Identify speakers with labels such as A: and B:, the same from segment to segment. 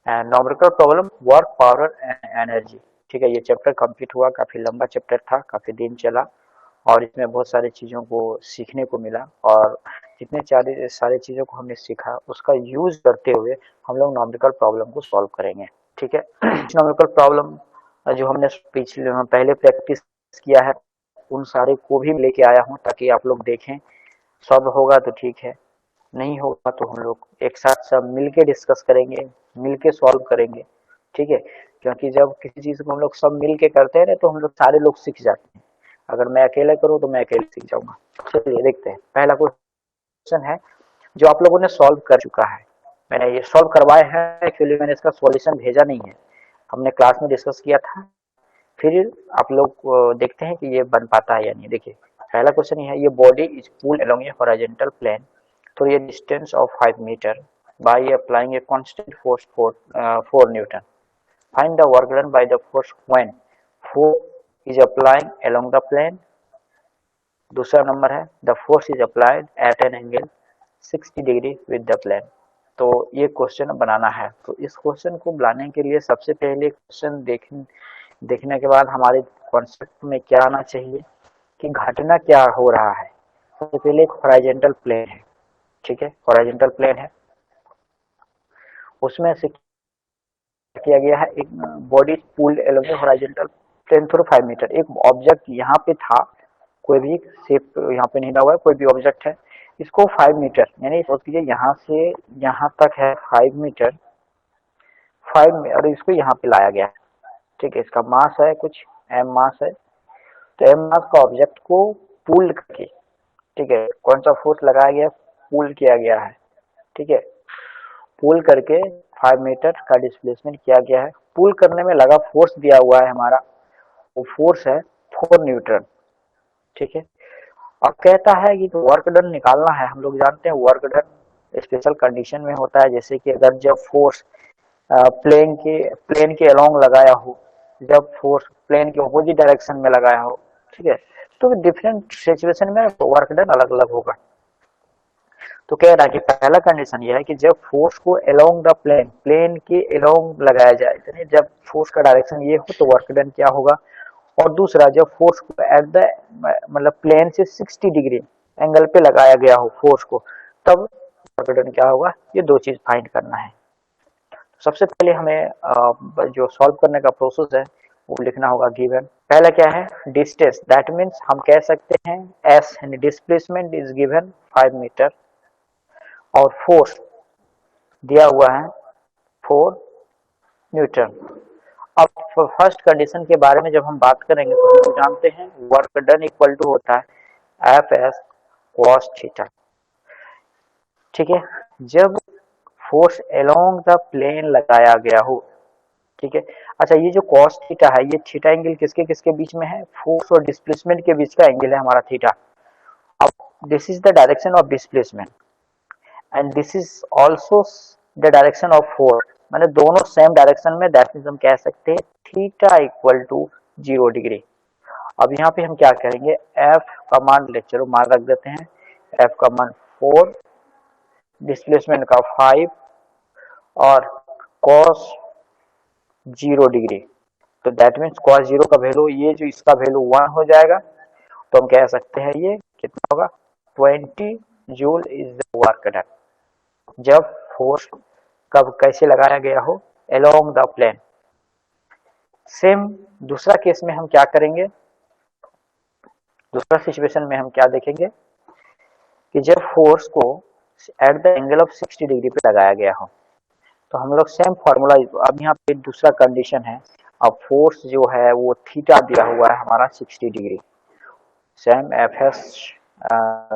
A: And numerical problem work power and energy. ठीक है, ये चैप्टर कंप्लीट हुआ, काफी लंबा चैप्टर था, काफी दिन चला और इसमें बहुत सारी चीजों को सीखने को मिला। और जितने सारी चीजों को हमने सीखा उसका यूज करते हुए हम लोग न्यूमेरिकल प्रॉब्लम को सॉल्व करेंगे। ठीक है, न्यूमेरिकल प्रॉब्लम जो हमने पिछले पहले प्रैक्टिस किया है उन सारे को भी लेके आया हूँ ताकि आप लोग देखें। सॉल्व होगा तो ठीक है, नहीं होगा तो हम लोग एक साथ सब मिलके डिस्कस करेंगे, मिलके सॉल्व करेंगे। ठीक है, क्योंकि जब किसी चीज को हम लोग सब मिलके करते हैं ना तो हम लोग सारे लोग सीख जाते हैं। अगर मैं अकेले करूँ तो मैं अकेले सीख जाऊंगा। चलिए देखते हैं, पहला क्वेश्चन है जो आप लोगों ने सॉल्व कर चुका है। मैंने ये सॉल्व करवाया है, एक्चुअली मैंने इसका सॉल्यूशन भेजा नहीं है, हमने क्लास में डिस्कस किया था। फिर आप लोग देखते हैं कि ये बन पाता है या नहीं। देखिए पहला क्वेश्चन ये है, ये body is pulled along a horizontal plane through a distance of 5 metre by applying a constant force 4 newton. Find the work done by the force when force is applying along the plane. दूसरा नंबर है the force is applied at an angle 60 degree with the plane. तो ये question बनाना है। तो इस question को बनाने के लिए सबसे पहले क्वेश्चन देखने के बाद हमारे कॉन्सेप्ट में क्या आना चाहिए कि घटना क्या हो रहा है। सबसे पहले एक हॉरिजॉन्टल प्लेन है। ठीक है, हॉरिजॉन्टल प्लेन है, उसमें से किया गया है एक body pulled along horizontal plane through 5 metre. एक ऑब्जेक्ट यहाँ पे था, कोई भी शेप यहाँ पे नहीं हुआ है, कोई भी ऑब्जेक्ट है, इसको 5 मीटर यानी सोच लीजिए यहाँ से यहाँ तक है 5 मीटर, 5 और इसको यहाँ पे लाया गया है। ठीक है, इसका मास है कुछ एम मास है, तो एम मास का ऑब्जेक्ट को पुल करके, ठीक है, कौन सा फोर्स लगाया गया, पुल किया गया है। ठीक है, पुल करके 5 मीटर का डिस्प्लेसमेंट किया गया है। पुल करने में लगा फोर्स दिया हुआ है हमारा, वो फोर्स है 4 न्यूटन। ठीक है, अब कहता है कि तो वर्क डन निकालना है। हम लोग जानते हैं वर्क डन स्पेशल कंडीशन में होता है, जैसे कि अगर जब फोर्स प्लेन के अलोंग लगाया हो, जब फोर्स प्लेन के ऑपोजिट डायरेक्शन में लगाया हो। ठीक है, तो डिफरेंट सिचुएशन में वर्क डन अलग अलग होगा। तो कह रहा है कि पहला कंडीशन यह है कि जब फोर्स को अलोंग द प्लेन के अलोंग लगाया जाए, यानी जब फोर्स का डायरेक्शन ये हो तो वर्क डन क्या होगा। और दूसरा, जब फोर्स को एट द मतलब प्लेन से 60 डिग्री एंगल पे लगाया गया हो फोर्स को, तब वर्क डन क्या होगा। ये दो चीज फाइंड करना है। सबसे पहले हमें जो सॉल्व करने का प्रोसेस है वो लिखना होगा। गिवन पहला क्या है, डिस्टेंस, दैट मीन्स हम कह सकते हैं एस यानी डिस्प्लेसमेंट इज गिवन 5 मीटर और फोर्स दिया हुआ है 4 न्यूटन। अब फर्स्ट कंडीशन के बारे में जब हम बात करेंगे तो हम जानते हैं वर्क डन इक्वल टू होता है एफ एस कॉस थीटा। ठीक है, जब फोर्स अलोंग द प्लेन लगाया गया हो। ठीक है, अच्छा ये जो कॉस थीटा है, ये थीटा एंगल किसके किसके बीच में है, फोर्स और डिस्प्लेसमेंट के बीच का एंगल है हमारा थीटा। अब this is the direction of displacement and this is also the direction of force, माने दोनों सेम डायरेक्शन में, दैट मींस हम कह सकते हैं थीटा इक्वल टू 0 डिग्री। अब यहाँ पे हम क्या करेंगे, एफ का मान ले चलो मान रख देते हैं, एफ का मान 4, डिस्प्लेसमेंट का 5 और कॉस 0 डिग्री। तो दैट मीन्स कॉस 0 का वैल्यू, ये जो इसका वैल्यू 1 हो जाएगा, तो हम कह सकते हैं ये कितना होगा, 20 joule is the work done. जब फोर्स कब कैसे लगाया गया हो, अलोंग द प्लेन। सेम दूसरा केस में हम क्या करेंगे, दूसरा सिचुएशन में हम क्या देखेंगे कि जब फोर्स को at the angle of 60 degree पे लगाया गया हो, तो हम लोग सेम फॉर्मूला, अब यहाँ पे दूसरा कंडीशन है, अब फोर्स जो है वो थीटा दिया हुआ है हमारा 60 degree, same F S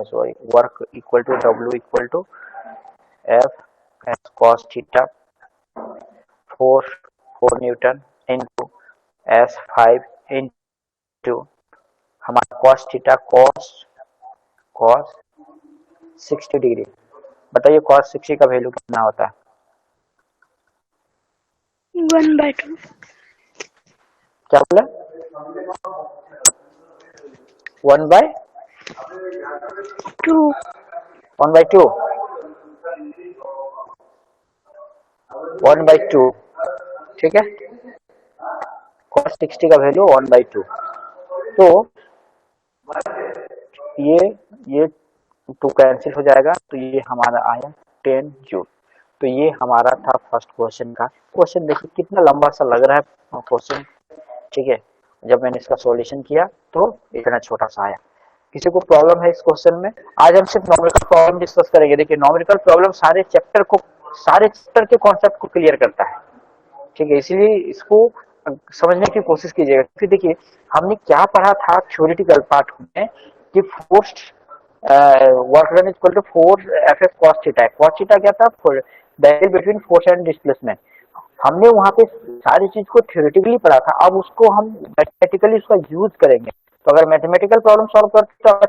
A: sorry work equal to W equal to F S cos theta 4 newton into S 5 into हमारा कॉस थीटा कॉस 60 डिग्री। बताइए कॉस 60 का वैल्यू कितना होता है,
B: 1/2।
A: क्या बोला, 1/2। 1/2 1/2, ठीक है। cos 60 का वैल्यू 1/2। तो ये ये टू कैंसिल हो जाएगा, तो ये हमारा आया 10 जूल। तो ये हमारा था फर्स्ट क्वेश्चन का। क्वेश्चन देखिए कितना लंबा सा लग रहा है क्वेश्चन, ठीक है। जब मैंने इसका सॉल्यूशन किया तो इतना छोटा सा आया। किसी को प्रॉब्लम है इस क्वेश्चन में? आज हम सिर्फ नॉमेरिकल प्रॉब्लम डिस्कस करेंगे। देखिए नॉमेरिकल प्रॉब्लम सारे चैप्टर के कॉन्सेप्ट को क्लियर करता है, ठीक है। इसलिए इसको समझने की कोशिश कीजिएगा। क्योंकि देखिए हमने क्या पढ़ा था थ्योरेटिकल पार्ट में कि force work done equal to 4 F cos theta है। cos थीटा क्या था? That between force and displacement. हमने वहां पे सारी चीज को थ्योरेटिकली पढ़ा था, अब उसको हम मैथमेटिकली उसका यूज करेंगे। तो अगर मैथमेटिकल प्रॉब्लम सॉल्व करते तो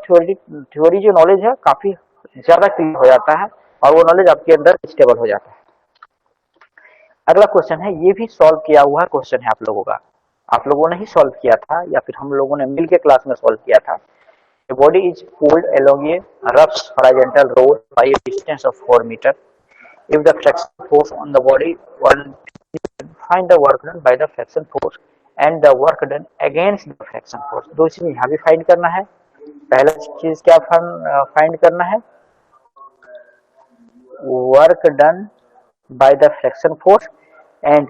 A: थ्योरी जो नॉलेज है काफी ज्यादा क्लियर हो जाता है और वो नॉलेज आपके अंदर स्टेबल हो जाता है। अगला क्वेश्चन है, ये भी सॉल्व किया हुआ क्वेश्चन है आप लोगों का, आप लोगों ने ही सॉल्व किया था या फिर हम लोगों ने मिल के क्लास में सॉल्व किया था। A body is pulled along a rough horizontal road by a distance of 4 meter. If the friction force on the body 1, find the work done by the friction force and the work done against the friction force। दो चीज यहाँ भी find करना है। पहला चीज क्या find करना है? Work done by the friction force and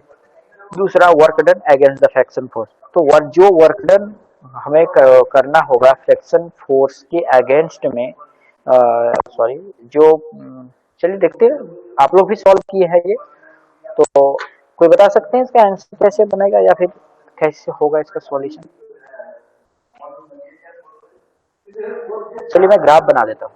A: दूसरा work done against the friction force. तो जो वर्क डन हमें करना होगा फ्रिक्शन फोर्स के अगेंस्ट में, सॉरी जो चलिए देखते हैं, आप लोग भी सॉल्व किए हैं ये, तो कोई बता सकते हैं इसका आंसर कैसे बनेगा या फिर कैसे होगा इसका सॉल्यूशन? चलिए मैं ग्राफ बना देता हूँ,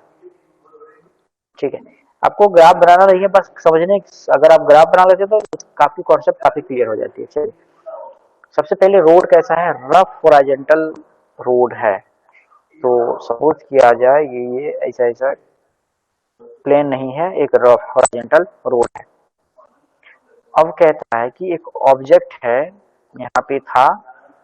A: ठीक है। आपको ग्राफ बनाना नहीं है, बस समझने, अगर आप ग्राफ बना लेते तो काफी कॉन्सेप्ट काफी क्लियर हो जाती है। चलिए सबसे पहले रोड कैसा है? रफ हॉरिजॉन्टल रोड है। तो सपोज किया जाए ये ऐसा ऐसा प्लेन नहीं है, एक रफ हॉरिजॉन्टल रोड है। अब कहता है कि एक ऑब्जेक्ट है, यहाँ पे था,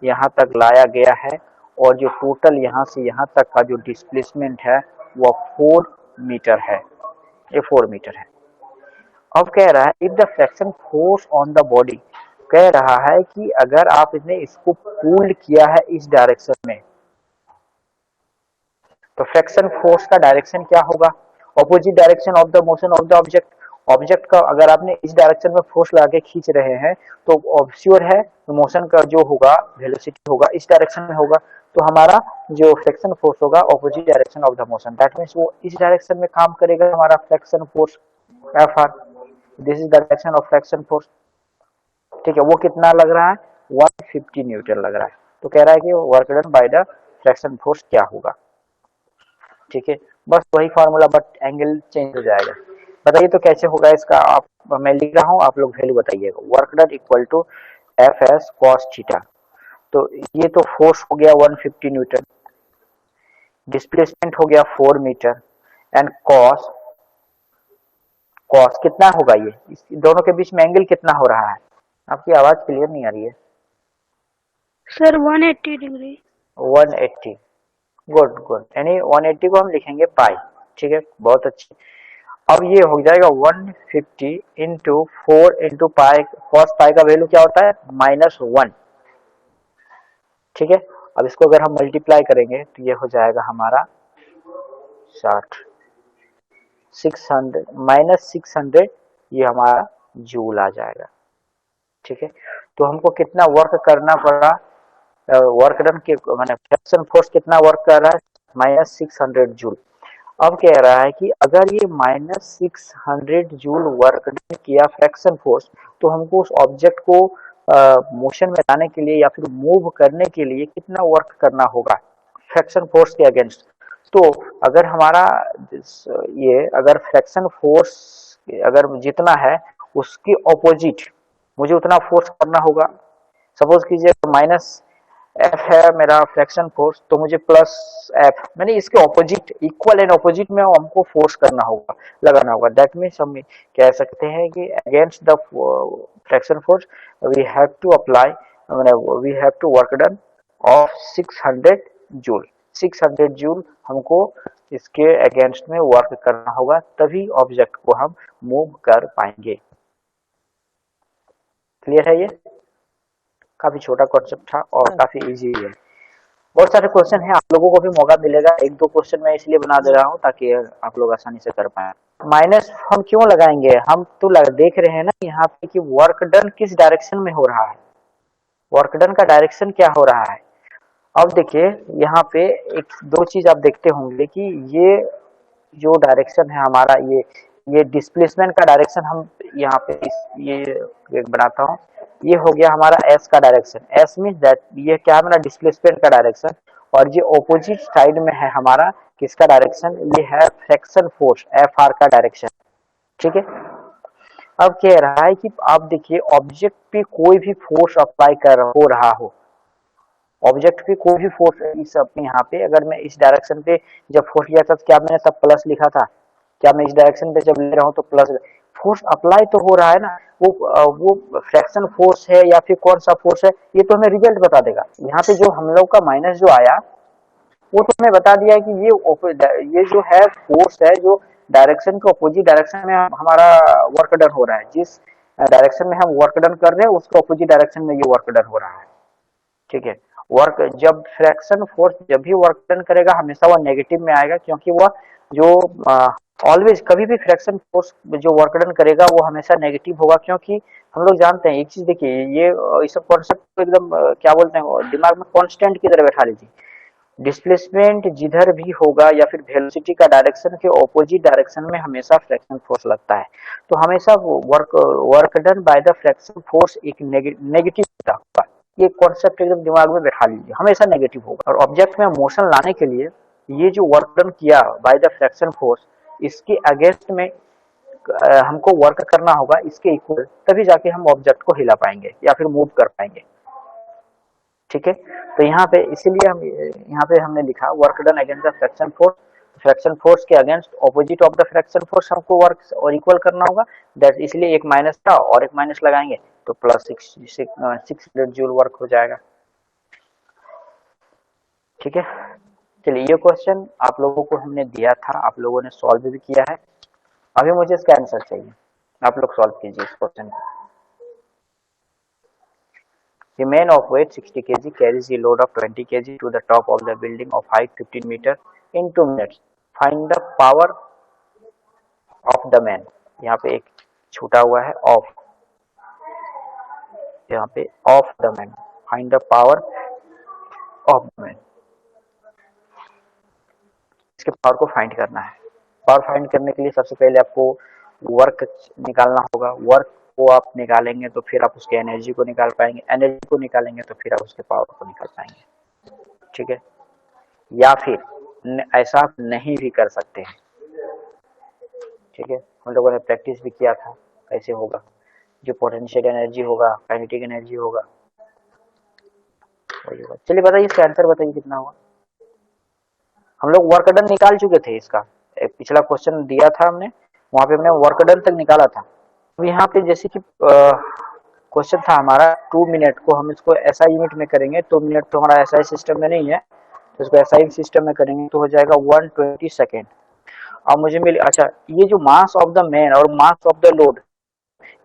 A: यहाँ तक लाया गया है और जो टोटल यहाँ से यहाँ तक का जो डिस्प्लेसमेंट है वो 4 मीटर है, ये 4 मीटर है। अब कह रहा है if the friction force on the body, कह रहा है कि अगर आप इसने इसको पुल्ड किया है इस डायरेक्शन में, तो फ्रिक्शन फोर्स का डायरेक्शन क्या होगा? Opposite direction of the motion of the object. Object का अगर आपने इस डायरेक्शन में फोर्स लगा के खींच रहे हैं तो श्योर है मोशन का जो होगा वेलोसिटी होगा इस डायरेक्शन में होगा। तो हमारा जो फ्रिक्शन फोर्स होगा opposite direction of the motion, that means वो इस डायरेक्शन में काम करेगा हमारा friction force F R. This is the direction of friction force, ठीक है। वो कितना लग रहा है? 150 न्यूटन लग रहा है। तो कह रहा है कि work done by the friction force क्या होगा, ठीक है। बस वही फॉर्मूला, बट एंगल चेंज हो जाएगा। बताइए तो कैसे होगा इसका? आप, मैं लिख रहा हूँ, आप लोग वैल्यू बताइएगा। Work done equal to F S cos theta. तो ये तो फोर्स हो गया 150 न्यूटन, डिस्प्लेसमेंट हो गया 4 मीटर एंड कॉस, कॉस कितना होगा? ये इस दोनों के बीच में एंगल कितना हो रहा है? आपकी आवाज क्लियर नहीं आ रही है
B: सर। 180 डिग्री।
A: 180, good good. यानी 180 को हम लिखेंगे पाई, ठीक है, बहुत अच्छी। अब ये हो जाएगा 150 into 4 into pi. Cos pi का वैल्यू क्या होता है? -1, ठीक है। अब इसको अगर हम मल्टीप्लाई करेंगे तो ये हो जाएगा हमारा 60, 600 -600, ये हमारा जूल आ जाएगा, ठीक है। तो हमको कितना वर्क करना पड़ा? वर्क डन के मैंने फ्रिक्शन फोर्स कितना वर्क कर रहा है? -600 जूल। अब कह रहा है कि अगर ये -600 जूल वर्क डन किया फ्रिक्शन फोर्स, तो हमको उस ऑब्जेक्ट को मोशन में लाने के लिए या फिर मूव करने के लिए कितना वर्क करना होगा फ्रिक्शन फोर्स के अगेंस्ट? तो अगर हमारा ये अगर फ्रिक्शन फोर्स अगर जितना है उसके ऑपोजिट मुझे उतना फोर्स करना होगा। सपोज कीजिए माइनस एफ है मेरा फ्रिक्शन फोर्स, तो मुझे प्लस एफ, मैंने इसके ऑपोजिट, इक्वल एंड ऑपोजिट में हमको फोर्स करना होगा, लगाना होगा। दैट मीन्स हम कह सकते हैं कि against the friction force we have to apply, we have to work done of 600 joule. 600 joule हमको इसके अगेंस्ट में वर्क करना होगा, तभी ऑब्जेक्ट को हम मूव कर पाएंगे। क्लियर है? ये काफी छोटा कॉन्सेप्ट था और काफी इजी है। बहुत सारे क्वेश्चन है, आप लोगों को भी मौका मिलेगा। एक दो क्वेश्चन मैं इसलिए बना दे रहा हूँ ताकि आप लोग आसानी से कर पाए। माइनस हम क्यों लगाएंगे? हम तो देख रहे हैं ना यहाँ पे कि वर्क डन किस डायरेक्शन में हो रहा है, वर्क डन का डायरेक्शन क्या हो रहा है। अब देखिए यहाँ पे एक दो चीज आप देखते होंगे कि ये जो डायरेक्शन है हमारा, ये डिस्प्लेसमेंट का डायरेक्शन हम यहाँ पे ये एक बनाता हूँ, ये हो गया हमारा एस का डायरेक्शन। एस मीन दैट ये क्या है, हमारा डिस्प्लेसमेंट का डायरेक्शन। और ये ऑपोजिट साइड में है हमारा किसका डायरेक्शन, ये है फ्रिक्शन फोर्स एफ आर का डायरेक्शन। ठीक है, अब कह रहा है कि आप देखिए ऑब्जेक्ट पे कोई भी फोर्स अप्लाई कर हो रहा हो, ऑब्जेक्ट पे कोई भी फोर्स इस अपने यहाँ पे अगर मैं इस डायरेक्शन पे जब फोर्स लिया था तो क्या मैंने तब प्लस लिखा था? क्या मैं इस डायरेक्शन पे जब ले रहा हूँ तो प्लस? फोर्स अप्लाई तो हो रहा है ना, वो फ्रैक्शन फोर्स है या फिर कौन सा फोर्स है, ये तो हमें रिजल्ट बता देगा। यहाँ पे जो हम लोग का माइनस जो आया वो तो हमें बता दिया है कि ये जो है फोर्स है जो डायरेक्शन के अपोजिट डायरेक्शन में हमारा वर्क डन हो रहा है। जिस डायरेक्शन में हम वर्क डन कर रहे हैं उसके अपोजिट डायरेक्शन में ये वर्क डन हो रहा है। ठीक है, वर्क जब फ्रैक्शन फोर्स जब भी वर्क डन करेगा हमेशा वो नेगेटिव में आएगा, क्योंकि वह जो ऑलवेज कभी भी फ्रैक्शन फोर्स जो वर्क डन करेगा वो हमेशा नेगेटिव होगा। क्योंकि हम लोग जानते हैं एक चीज, देखिए ये सब कॉन्सेप्ट तो एकदम क्या बोलते हैं दिमाग में कांस्टेंट की तरह बैठा लीजिए। डिस्प्लेसमेंट जिधर भी होगा या फिर वेलोसिटी का डायरेक्शन के ऑपोजिट डायरेक्शन में हमेशा फ्रैक्शन फोर्स लगता है। तो हमेशा work done by the friction force एक नेगेटिव होगा। ये कॉन्सेप्ट एकदम दिमाग में बैठा लीजिए, हमेशा नेगेटिव होगा। और ऑब्जेक्ट में मोशन लाने के लिए ये जो वर्क डन किया बाय द फ्रैक्शन फोर्स, इसके अगेंस्ट में हमको वर्क करना होगा इसके इक्वल, तभी जाके हम ऑब्जेक्ट को हिला पाएंगे या फिर मूव कर पाएंगे। ठीक है, तो यहाँ पे इसीलिए हम यहाँ पे हमने लिखा work done against the friction force. Friction force के against opposite of the friction force हमको वर्क और इक्वल करना होगा। दैट इसलिए एक माइनस था और एक माइनस लगाएंगे तो प्लस 600 जूल वर्क हो जाएगा। ठीक है, चलिए ये क्वेश्चन आप लोगों को हमने दिया था, आप लोगों ने सॉल्व भी किया है। अभी मुझे इसका आंसर चाहिए, आप लोग सॉल्व कीजिए इस क्वेश्चन को। The man of weight 60 kg carries the load of 20 kg to the top of the building of height 15 meter in 2 minutes. Find the power of the man. यहाँ पे एक छूटा हुआ है ऑफ, यहाँ पे of the man. Find the power of the man, इसके power को फाइंड करना है। पावर फाइंड करने के लिए सबसे पहले आपको वर्क निकालना होगा। वर्क को आप निकालेंगे तो फिर आप उसके एनर्जी को निकाल पाएंगे, एनर्जी को निकालेंगे तो फिर आप उसके पावर को निकाल पाएंगे। ठीक है, या फिर ऐसा आप नहीं भी कर सकते हैं। ठीक है, हम लोगों ने प्रैक्टिस भी किया था कैसे होगा, जो पोटेंशियल एनर्जी होगा काइनेटिक एनर्जी होगा वही होगा। चलिए बताइए इसका आंसर बताइए कितना होगा। हम लोग वर्क डन निकाल चुके थे इसका, एक पिछला क्वेश्चन दिया था हमने, वहां पे हमने वर्क डन तक निकाला था। अब यहाँ पे जैसे कि क्वेश्चन था हमारा 2 मिनट को हम इसको एसआई यूनिट में करेंगे। 2 मिनट तो हमारा एसआई सिस्टम में नहीं है, तो इसको एसआई सिस्टम में करेंगे तो हो जाएगा 120 सेकेंड। अब मुझे मिले, अच्छा ये जो मास ऑफ द मैन और मास ऑफ द लोड,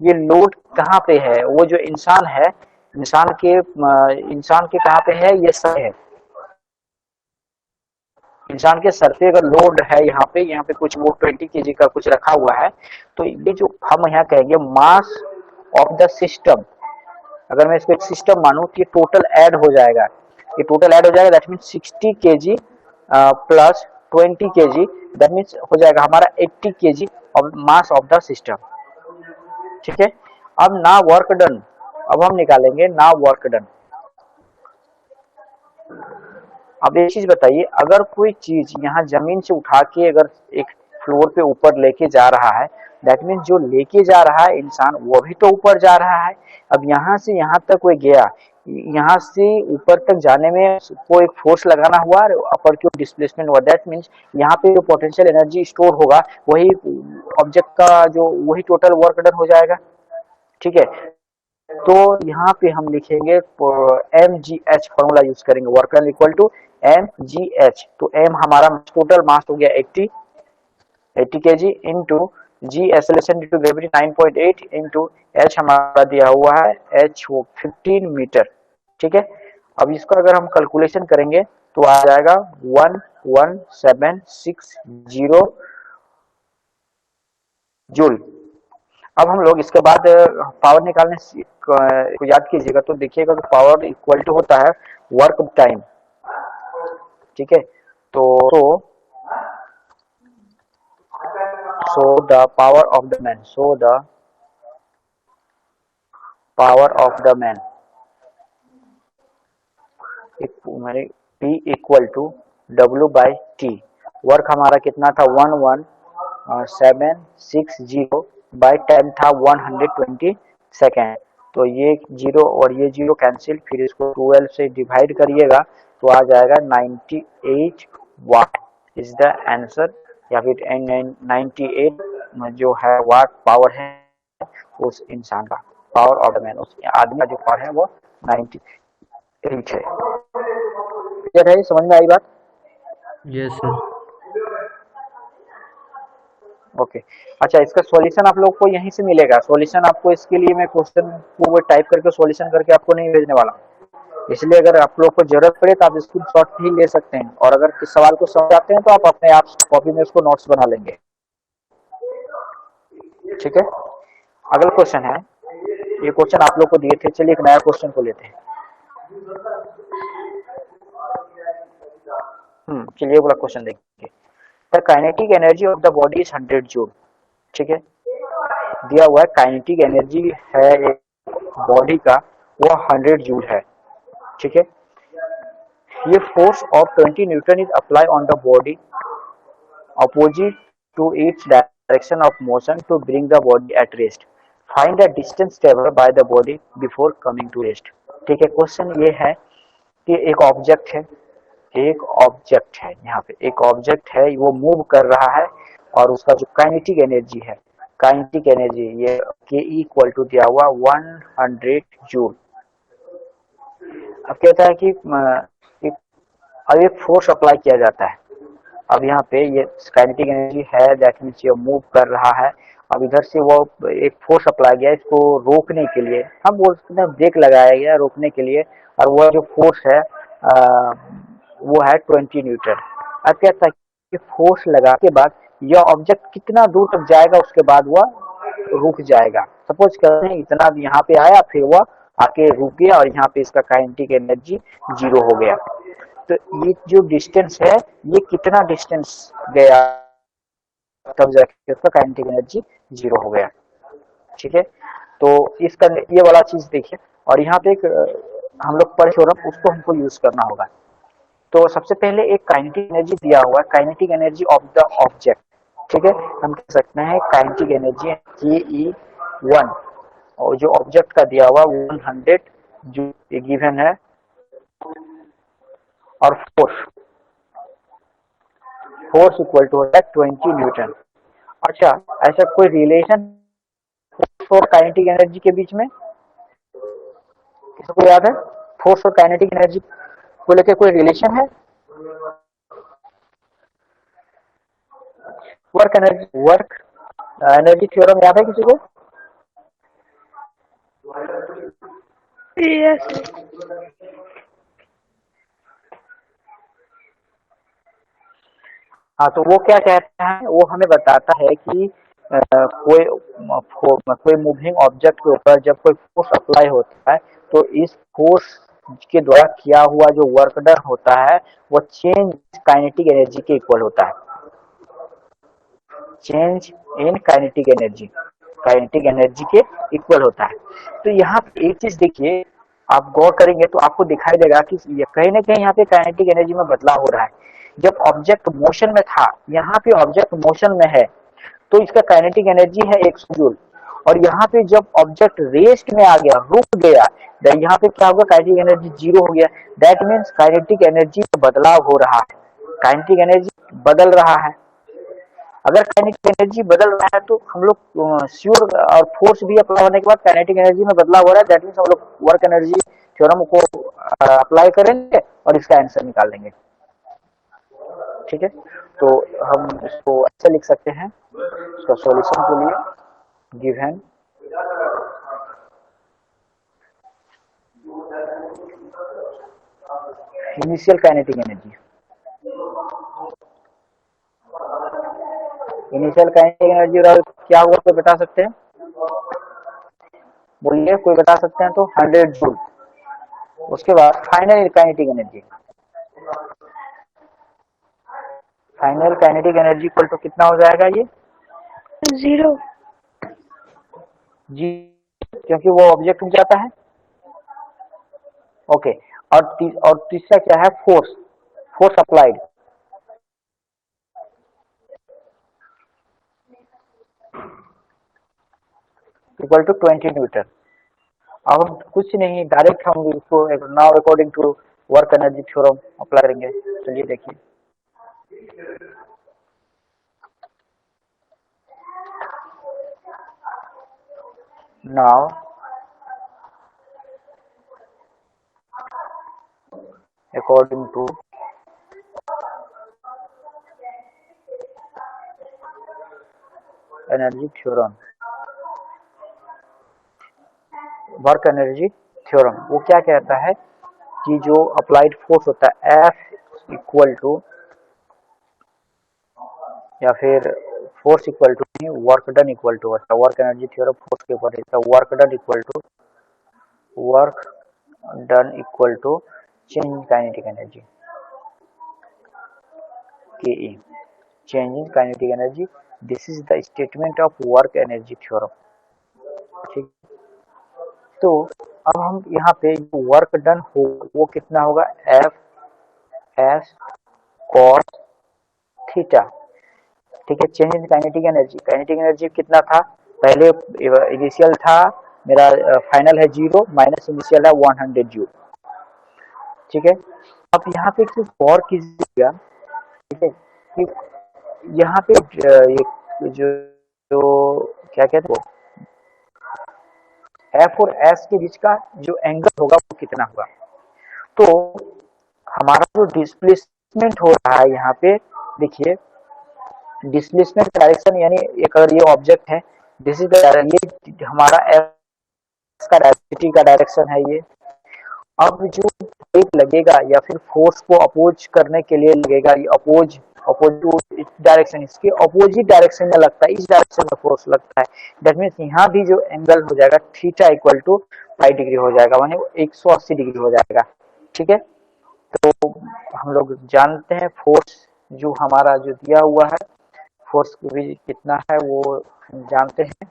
A: ये लोड कहाँ पे है? वो जो इंसान है, इंसान के कहाँ पे है? ये सर है, इंसान के सर पे अगर लोड है यहाँ पे कुछ वो 20 केजी का कुछ रखा हुआ है, तो ये जो हम यहाँ कहेंगे मास ऑफ द सिस्टम, अगर मैं इसको एक सिस्टम मानूं तो ये टोटल ऐड हो जाएगा, ये टोटल ऐड हो जाएगा। That means 60 KG plus 20 KG, that means हो जाएगा हमारा 80 KG of mass of the system. ठीक है, अब ना वर्क डन, अब हम निकालेंगे ना वर्क डन। अब एक चीज बताइए, अगर कोई चीज यहाँ जमीन से उठा के अगर एक फ्लोर पे ऊपर लेके जा रहा है, दैट मीन्स जो लेके जा रहा है इंसान वो भी तो ऊपर जा रहा है। अब यहाँ से यहाँ तक कोई गया, यहाँ से ऊपर तक जाने में कोई एक फोर्स लगाना हुआ, अपर की डिस्प्लेसमेंट हुआ। दैट मीन्स यहाँ पे जो पोटेंशियल एनर्जी स्टोर होगा वही ऑब्जेक्ट का जो वही टोटल वर्क डन हो जाएगा। ठीक है, तो यहाँ पे हम लिखेंगे mgh फॉर्मूला यूज करेंगे, work done equal to mgh। तो m हमारा टोटल मास हो गया 80 kg into G acceleration due to gravity 9.8 into H हमारा दिया हुआ है एच वो 15 मीटर, ठीक है। अब इसको अगर हम कैलकुलेशन करेंगे तो आ जाएगा 11760 जूल। अब हम लोग इसके बाद पावर निकालने को याद कीजिएगा तो देखिएगा कि पावर इक्वल टू होता है वर्क टाइम, ठीक है। तो the power of the man, the power of the man P equal to W by T. Work हमारा कितना था 11760 बाई टाइम था 120 सेकेंड। तो ये जीरो और ये जीरो कैंसिल, फिर इसको 12 से डिवाइड करिएगा तो आ जाएगा 98 वाट इज द आंसर, या फिर 98 जो है वाट पावर है उस इंसान का, पावर ऑफ द मैन, उस आदमी का जो पावर है वो 98 है। क्लियर है, समझ में आई बात?
C: Yes sir.
A: ओके अच्छा, इसका सॉल्यूशन आप लोग को यहीं से मिलेगा। सॉल्यूशन आपको इसके लिए मैं क्वेश्चन को वो टाइप करके सॉल्यूशन करके आपको नहीं भेजने वाला हूँ, इसलिए अगर आप लोग को जरूरत पड़े तो आप स्क्रीनशॉट भी ले सकते हैं, और अगर किस सवाल को समझ आते हैं तो आप अपने आप कॉपी में उसको नोट्स बना लेंगे, ठीक है। अगला क्वेश्चन है, ये क्वेश्चन आप लोग को दिए थे, चलिए एक नया क्वेश्चन को लेते हैं। चलिए अगला क्वेश्चन देखिए। The kinetic energy of the body is 100 joule, ठीक है। दिया हुआ है काइनेटिक एनर्जी है एक बॉडी का वो 100 जूल है, ठीक है। ये force of 20 Newton is apply on the body opposite to its direction of motion to bring the body at rest. Find the distance traveled by the body before coming to rest. ठीक है, question ये है कि एक object है, यहाँ पे एक ऑब्जेक्ट है, वो मूव कर रहा है और उसका जो काइनेटिक एनर्जी है, काइनेटिक एनर्जी ये के इक्वल टू दिया हुआ 100 जूल। अब कहता है कि अब एक फोर्स अप्लाई किया जाता है। अब यहाँ पे ये काइनेटिक एनर्जी है, दैट मींस ये मूव कर रहा है। अब इधर से वो एक फोर्स अप्लाई किया इसको रोकने के लिए, हम बोल सकते हैं ब्रेक लगाया गया रोकने के लिए, और वो जो फोर्स है वो है 20 न्यूटन। अब क्या था कि फोर्स लगा के बाद यह ऑब्जेक्ट कितना दूर तक जाएगा उसके बाद वह रुक जाएगा। सपोज करते हैं इतना यहाँ पे आया, फिर वह आके रुक गया और यहाँ पे इसका काइनेटिक एनर्जी 0 हो गया। तो ये जो डिस्टेंस है ये कितना डिस्टेंस गया तब जाके उसका काइनेटिक एनर्जी 0 हो गया, ठीक है। तो इसका ये वाला चीज देखिए, और यहाँ पे एक हम लोग पर थ्योरम उसको हमको यूज करना होगा। तो सबसे पहले एक काइनेटिक एनर्जी दिया हुआ है, kinetic energy of the object, ठीक है। हम कह सकते हैं काइनेटिक एनर्जी KE1, और जो ऑब्जेक्ट का दिया हुआ 100 जो गिवन है, और फोर्स इक्वल टू होता है 20 न्यूटन। अच्छा, ऐसा कोई रिलेशन फोर्स और काइनेटिक एनर्जी के बीच में किसी को याद है? फोर्स और काइनेटिक एनर्जी को लेकर कोई रिलेशन है? वर्क एनर्जी थ्योरम याद है किसी को?
B: Yes.
A: हाँ, तो वो क्या कहता है, वो हमें बताता है कि कोई मूविंग ऑब्जेक्ट के ऊपर जब कोई फोर्स अप्लाई होता है तो इस फोर्स के द्वारा किया हुआ जो वर्क डन होता है वो चेंज काइनेटिक एनर्जी के इक्वल होता है। चेंज इन काइनेटिक एनर्जी के इक्वल होता है। तो यहाँ पे एक चीज देखिए, आप गौर करेंगे तो आपको दिखाई देगा कि कहीं ना कहीं यहाँ पे काइनेटिक एनर्जी में बदलाव हो रहा है। जब ऑब्जेक्ट मोशन में था, यहाँ पे ऑब्जेक्ट मोशन में है तो इसका काइनेटिक एनर्जी है 100 जूल, और यहाँ पे जब ऑब्जेक्ट रेस्ट में आ गया, रुक गया, यहाँ पे क्या होगा, काइनेटिक एनर्जी 0 हो गया। दैट मीन्स काइनेटिक एनर्जी में बदलाव हो रहा है, काइनेटिक एनर्जी बदल रहा है। अगर काइनेटिक एनर्जी बदल रहा है तो हम लोग श्योर, और फोर्स भी अप्लाई होने के बाद काइनेटिक एनर्जी में बदलाव हो रहा है, दैट मीन्स हम लोग वर्क एनर्जी थ्योरम को अप्लाई करेंगे और इसका आंसर निकाल लेंगे, ठीक है। तो हम इसको ऐसे लिख सकते हैं इसका सॉल्यूशन के लिए given initial kinetic energy, initial kinetic energy और क्या हुआ कोई बता सकते हैं? बोलिए, कोई बता सकते हैं तो 100 जूल। उसके बाद final kinetic energy, final kinetic energy equal to कितना हो जाएगा ये?
B: 0.
A: जी, क्योंकि वो ऑब्जेक्ट में जाता है। ओके, और तीसरा क्या है? Force, force applied, equal to 20 newton. अब हम कुछ नहीं, डायरेक्ट हम इसको now according to work energy theorem apply करेंगे। चलिए देखिए, now according to energy theorem, work energy theorem, वो क्या कहता है कि जो अप्लाइड फोर्स होता है F इक्वल टू, या फिर force equal to work done equal to होता है। वर्क एनर्जी थ्योरम फोर्स के ऊपर रहता है। Work done equal to, work done equal to change in kinetic energy, के change in kinetic energy. This is the statement of work energy theorem. ठीक, तो अब हम यहाँ पे वर्क डन हो वो कितना होगा? F S cos theta. ठीक है, change in kinetic energy, kinetic energy कितना था? पहले इनिशियल था मेरा, फाइनल है 0 माइनस इनिशियल है 100 जूल। ठीक है, अब यहाँ पे कुछ और कीजिएगा। ठीक है, कि यहाँ पे ये जो क्या कहते हैं, एफ और एस के बीच का जो एंगल होगा वो कितना होगा? तो हमारा जो डिस्प्लेसमेंट हो रहा है यहाँ पे, देखिए डिस्प्लेसमेंट डायरेक्शन, यानी एक अगर ये ऑब्जेक्ट है, दिस इज ये हमारा एस का डायरेक्शन का डायरेक्शन है ये। अब जो वेट लगेगा या फिर फोर्स को अपोज करने के लिए लगेगा, ये अपोज डायरेक्शन, इसके अपोजिट डायरेक्शन में लगता है, इस डायरेक्शन में फोर्स लगता है। दैट मीन्स यहाँ भी जो एंगल हो जाएगा थीटा इक्वल टू 5 डिग्री हो जाएगा, माने 180 डिग्री हो जाएगा। ठीक है, तो हम लोग जानते हैं फोर्स जो हमारा जो दिया हुआ है, फोर्स भी कितना है वो जानते हैं,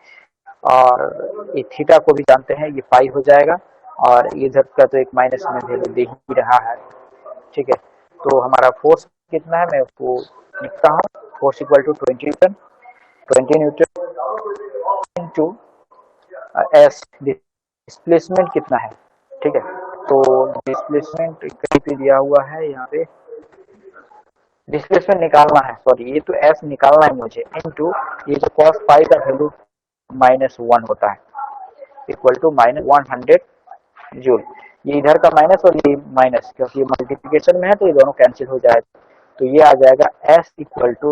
A: और ये थीटा को भी जानते हैं, ये पाई हो जाएगा, और इधर का तो एक माइनस में वैल्यू दे ही रहा है। ठीक है, तो हमारा फोर्स कितना है मैं उसको लिखता हूँ। Force equal to 20 newton, 20 newton into S, displacement कितना है। ठीक है, तो डिस्प्लेसमेंट कहीं पे दिया हुआ है, यहाँ पे डिस्प्लेसमेंट निकालना है, सॉरी ये तो एस निकालना है मुझे, इनटू ये जो cos फाई का वैल्यू -1 होता है, इक्वल टू -100 जूल। ये इधर का माइनस और ये माइनस, क्योंकि ये मल्टीप्लिकेशन में है तो ये दोनों कैंसिल हो जाएगा। तो ये आ जाएगा एस इक्वल टू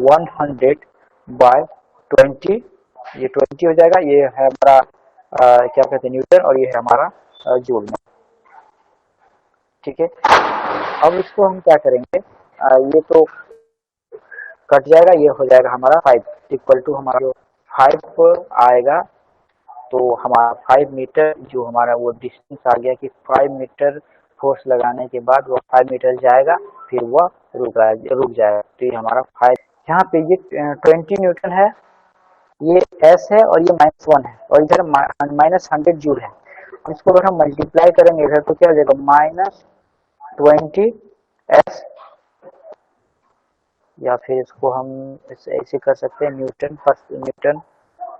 A: 100 बाय 20, ये 20 हो जाएगा, ये है हमारा क्या कहते हैं न्यूटन, और ये है हमारा जूल में। ठीक है, अब इसको हम क्या करेंगे, ये तो कट जाएगा, ये हो जाएगा हमारा 5 इक्वल टू हमारा जो 5 आएगा, तो हमारा 5 मीटर जो हमारा वो डिस्टेंस आ गया कि 5 मीटर फोर्स लगाने के बाद वो 5 मीटर जाएगा, फिर वह रुक जाएगा। तो ये हमारा 5, यहाँ पे ये 20 न्यूटन है, ये एस है, और ये -1 है, और इधर -100 जूल है। इसको अगर हम मल्टीप्लाई करेंगे इधर तो क्या हो जाएगा, -20 एस, या फिर इसको हम ऐसे कर सकते हैं, न्यूटन फर्स्ट न्यूटन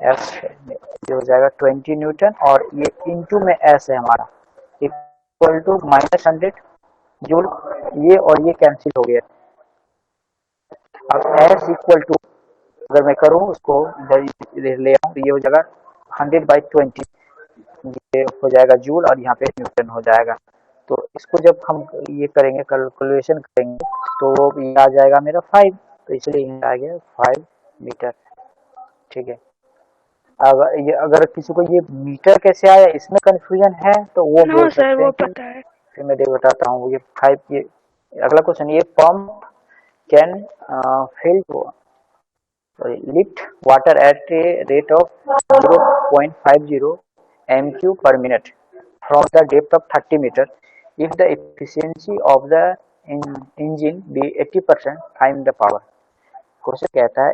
A: एस, ये हो जाएगा 20 न्यूटन, और ये इनटू में एस है हमारा, इक्वल टू -100 जूल, ये और ये कैंसिल हो गया। अब एस इक्वल टू अगर मैं करूँ उसको इधर ले आऊँ, तो ये हो जाएगा 100/20, ये हो जाएगा जूल, और यहाँ पे न्यूटन हो जाएगा। तो इसको जब हम ये करेंगे, कैलकुलेशन करेंगे, तो ये आ जाएगा मेरा 5, तो इसलिए यहाँ आ गया 5 मीटर, ठीक है। अगर किसी को ये मीटर कैसे आया इसमें कंफ्यूजन है तो वो
B: नो
A: बोल
B: सर,
A: सकते
B: वो
A: हैं कि,
B: पता है।
A: फिर मैं देख बताता हूँ। ये 5, ये अगला क्वेश्चन, ये pump can fill lift water at a rate of 0.50 m³ per minute from the depth of 30 meter. If the efficiency of the engine be 80%, find the power. Question कहता है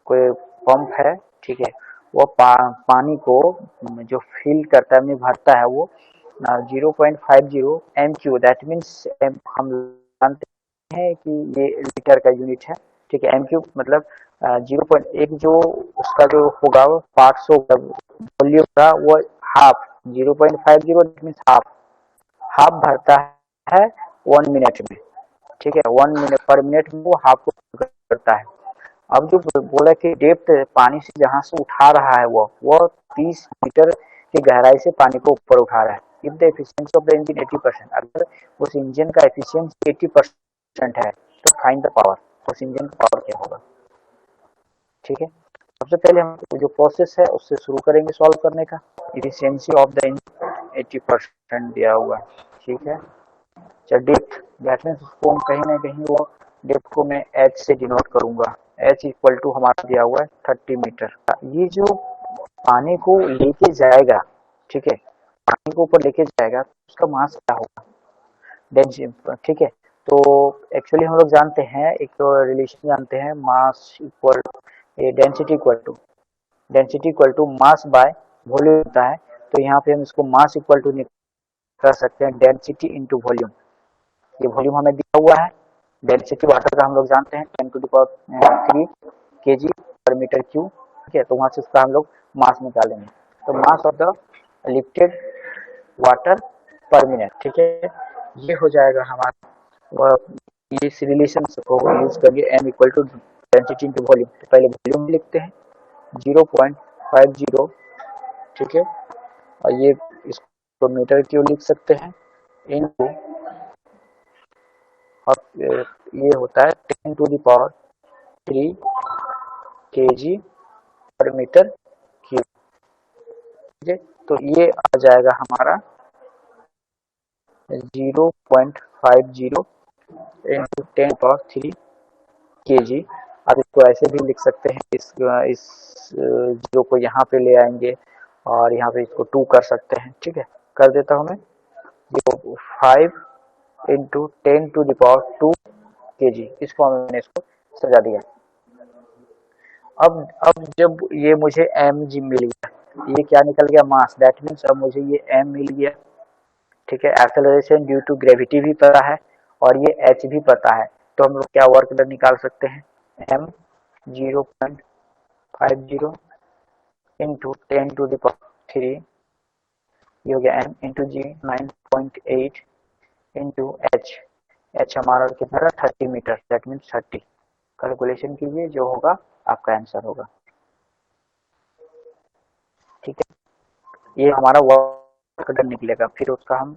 A: कोई पंप है, ठीक है, वो पानी को जो फिल करता है, में भरता है, वो 0.50 दैट मीन्स हम जानते हैं कि ये लीटर का यूनिट है, ठीक है। m³ मतलब 0.1 जो उसका जो होगा वो पार्ट्स होगा, वॉल्यूम का वो हाफ, 0.50 मीन्स हाफ, हाफ भरता है 1 मिनट में, ठीक है। 1 मिनट पर मिनट में वो हाफ को करता है। अब जो बोला कि डेप्थ पानी से जहां से उठा रहा है वो 30 मीटर की गहराई से पानी को ऊपर उठा रहा है। If the efficiency of the engine 80%, अगर उस इंजन का एफिशिएंसी 80% है तो फाइंड द पावर, उस इंजन का पावर क्या होगा, ठीक है। सबसे पहले हम जो प्रोसेस है उससे शुरू करेंगे सॉल्व करने का। एफिशिएंसी ऑफ द इंजन 80% दिया हुआ है, ठीक है। डेप्थ, दैट मीन्स उसको हम कहीं ना कहीं वो डेप्थ को मैं एच से डिनोट करूंगा। एच इक्वल टू हमारा दिया हुआ है 30 मीटर। ये जो पानी को लेके जाएगा, ठीक है, पानी को ऊपर लेके जाएगा, उसका मास क्या होगा, डेंसिटी, ठीक है। तो एक्चुअली हम लोग जानते हैं, एक रिलेशन जानते हैं, mass equal density equal to mass by volume होता है। तो यहाँ पे हम इसको मास इक्वल टू कर सकते हैं डेंसिटी इंटू वॉल्यूम। ये वॉल्यूम हमें दिया हुआ है, डेंसिटी वाटर का हम लोग जानते हैं 10⁻³ kg पर मीटर क्यूब, ठीक है। तो वहां से इसका हम लोग मास निकालेंगे, तो mass of the lifted water पर मिनट, ठीक है। ये हो जाएगा हमारा, ये इस रिलेशन को यूज करके m equal to density into volume. तो पहले वॉल्यूम लिखते हैं 0.50, ठीक है, और ये इसको मीटर क्यूब लिख सकते हैं, इनटू, और ये होता है 10⁻³ kg पर मीटर क्यूब, ठीक है। तो ये आ जाएगा हमारा 0.50 इंटू 10⁻³ kg। अब इसको ऐसे भी लिख सकते हैं, इस जीरो को यहाँ पे ले आएंगे और यहाँ पे इसको 2 कर सकते हैं, ठीक है। कर देता हूँ मैं, 5 इंटू 10⁻² kg, इसको मैंने इसको सजा दिया। अब जब ये मुझे mg मिल गया, ये क्या निकल गया, मास, दैट मीन्स अब मुझे ये m मिल गया, ठीक है। एक्सेलरेशन ड्यू टू ग्रेविटी भी पता है और ये h भी पता है, तो हम लोग क्या वर्क डन निकाल सकते हैं, m 0.50 इंटू 10⁻³ ये हो गया m into g 9.8 into h हमारा कितना रहा 30 मीटर, दैट मीन्स 30। कैलकुलेशन कीजिए, जो होगा आपका आंसर होगा, ठीक है। ये हमारा वर्क डन निकलेगा, फिर उसका हम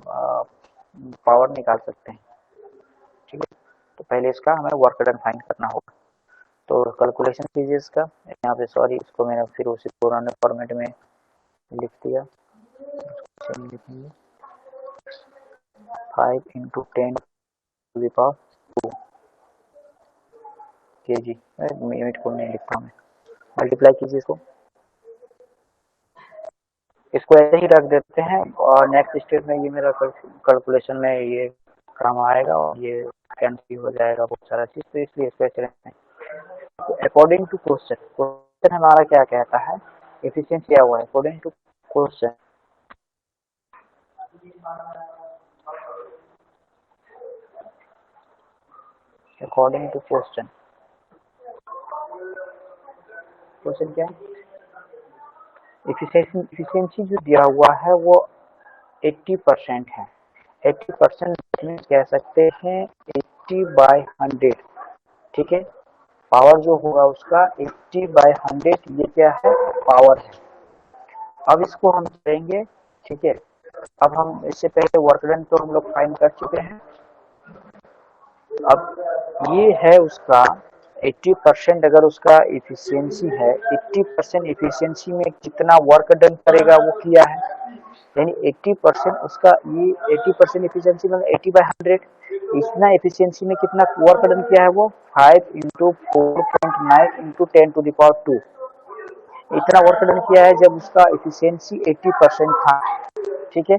A: पावर निकाल सकते हैं, ठीक है। तो पहले इसका हमें वर्क डन फाइंड करना होगा, तो कैलकुलेशन कीजिए इसका। यहाँ पे सॉरी, इसको मैंने फिर उसी पुराने फॉर्मेट में लिख दिया, लिखेंगे 5 इंटू 10⁻² kg, मिनट को नहीं लिखता मैं, मल्टीप्लाई कीजिए इसको ऐसे ही रख देते हैं, और नेक्स्ट स्टेप में ये मेरा कैलकुलेशन में ये काम आएगा और ये कैंसिल हो जाएगा बहुत सारा चीज, तो इसलिए इसको ऐसे रखते हैं। अकॉर्डिंग टू क्वेश्चन हमारा क्या कहता है, एफिशिएंसी क्या हुआ है, according to question, according to question क्या है, एफिशिएंसी जो दिया हुआ है वो 80% है। 80% में कह सकते हैं 80/100, ठीक है। पावर जो होगा उसका 80/100, ये क्या है, पावर है। अब इसको हम करेंगे, ठीक है। अब हम इससे पहले वर्क डन तो हम लोग फाइंड कर चुके हैं, अब ये है उसका 80% अगर उसका इफिशियंसी है, 80% इफिशियंसी में कितना वर्क डन करेगा वो किया है, यानी 80% उसका ये 80% इफिशियंसी मतलब 80/100, इतना इफिशियंसी में कितना वर्क डन किया है वो 5 इंटू 4.9 इंटू 10⁻², इतना वर्क डन किया है जब उसका इफिशियंसी 80% था। ठीक है,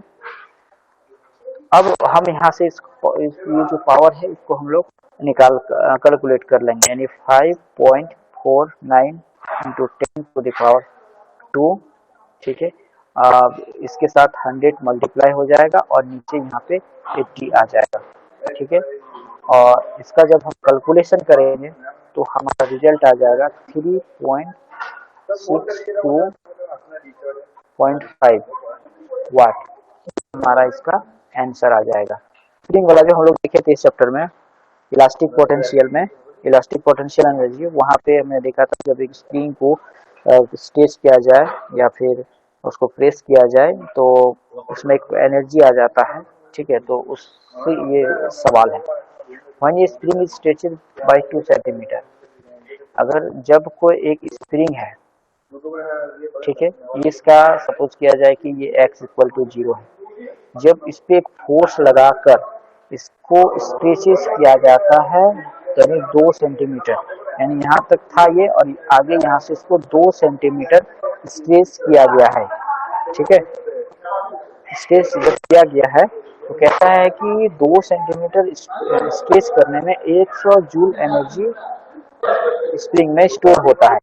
A: अब हम यहाँ से ये जो पावर है इसको हम लोग कैलकुलेट कर लेंगे, यानी 5.49 इंटू 10⁻²। ठीक है, इसके साथ 100 मल्टीप्लाई हो जाएगा और नीचे यहाँ पे 80 आ जाएगा। ठीक है, और इसका जब हम कैलकुलेशन करेंगे तो हमारा रिजल्ट आ जाएगा 3.62.5 वाट, हमारा इसका आंसर आ जाएगा। स्प्रिंग वाला जो हम लोग देखे थे इस चैप्टर में, इलास्टिक पोटेंशियल में, इलास्टिक पोटेंशियल एनर्जी, वहाँ पे हमने देखा था जब एक स्प्रिंग को स्ट्रेच किया जाए या फिर उसको प्रेस किया जाए तो उसमें एक एनर्जी आ जाता है। ठीक है, तो उससे ये सवाल है। व्हेन ये spring is stretched by 2 centimetre, अगर जब कोई एक स्प्रिंग है, ठीक है, इसका सपोज किया जाए कि ये x=0 है, जब इस पे फोर्स लगाकर इसको स्ट्रेचेस किया जाता है यानी 2 सेंटीमीटर, यानी यहाँ तक था ये और आगे यहाँ से इसको 2 सेंटीमीटर स्ट्रेच किया गया है। ठीक है, स्ट्रेच जब किया गया है तो कहता है कि 2 सेंटीमीटर स्ट्रेच करने में 100 जूल एनर्जी स्प्रिंग में स्टोर होता है।